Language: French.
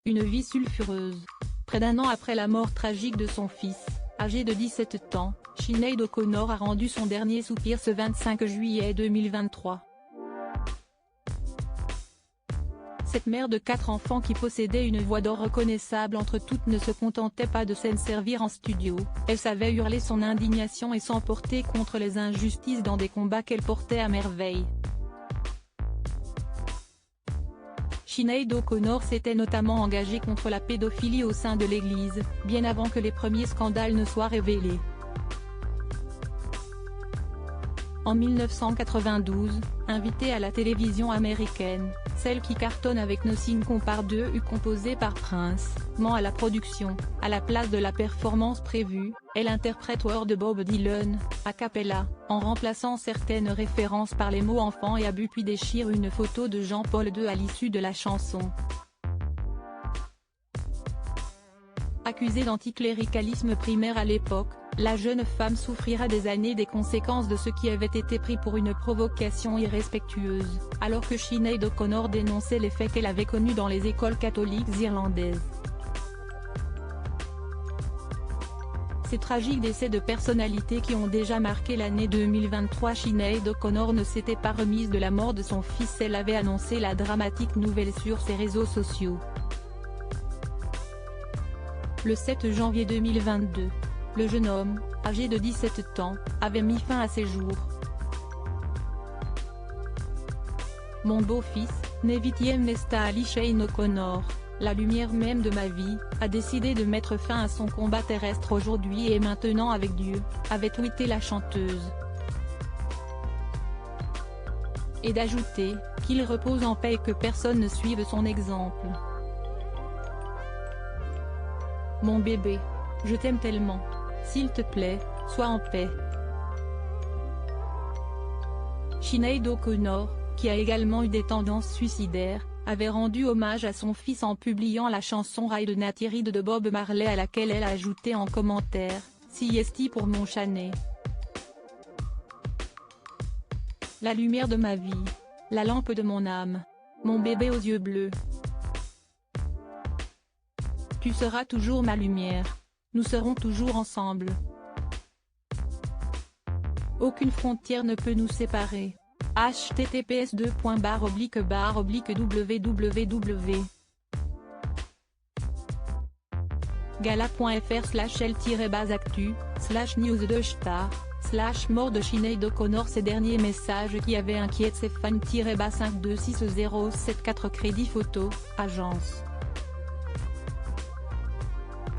Une vie sulfureuse. Près d'un an après la mort tragique de son fils, âgé de 17 ans, Sinéad O'Connor a rendu son dernier soupir ce 25 juillet 2023. Cette mère de 4 enfants qui possédait une voix d'or reconnaissable entre toutes ne se contentait pas de s'en servir en studio, elle savait hurler son indignation et s'emporter contre les injustices dans des combats qu'elle portait à merveille. Sinéad O'Connor s'était notamment engagée contre la pédophilie au sein de l'Église, bien avant que les premiers scandales ne soient révélés. En 1992, invitée à la télévision américaine, celle qui cartonne avec Nothing Compares 2 composée par Prince, ment à la production. À la place de la performance prévue, elle interprète Word de Bob Dylan, a cappella, en remplaçant certaines références par les mots enfant et abus puis déchire une photo de Jean-Paul II à l'issue de la chanson. Accusée d'anticléricalisme primaire à l'époque, la jeune femme souffrira des années des conséquences de ce qui avait été pris pour une provocation irrespectueuse, alors que Sinéad O'Connor dénonçait les faits qu'elle avait connus dans les écoles catholiques irlandaises. Ces tragiques décès de personnalités qui ont déjà marqué l'année 2023. Sinéad O'Connor ne s'était pas remise de la mort de son fils. Elle avait annoncé la dramatique nouvelle sur ses réseaux sociaux. Le 7 janvier 2022. Le jeune homme, âgé de 17 ans, avait mis fin à ses jours. Mon beau-fils, Nevitiem Nesta Ali Shane O'Connor, la lumière même de ma vie, a décidé de mettre fin à son combat terrestre aujourd'hui et est maintenant avec Dieu, avait tweeté la chanteuse. Et d'ajouter, qu'il repose en paix et que personne ne suive son exemple. Mon bébé, je t'aime tellement. S'il te plaît, sois en paix. Sinéad O'Connor, qui a également eu des tendances suicidaires, avait rendu hommage à son fils en publiant la chanson Ride Natty Ride de Bob Marley à laquelle elle a ajouté en commentaire, Siesti pour mon chané. La lumière de ma vie. La lampe de mon âme. Mon bébé aux yeux bleus. Tu seras toujours ma lumière. Nous serons toujours ensemble. Aucune frontière ne peut nous séparer. https://www. gala.fr/l-actu/news de star /mort de Sinéad O'Connor. Ces derniers messages qui avaient inquiété ses fans. -52607 4 crédit photo, agence.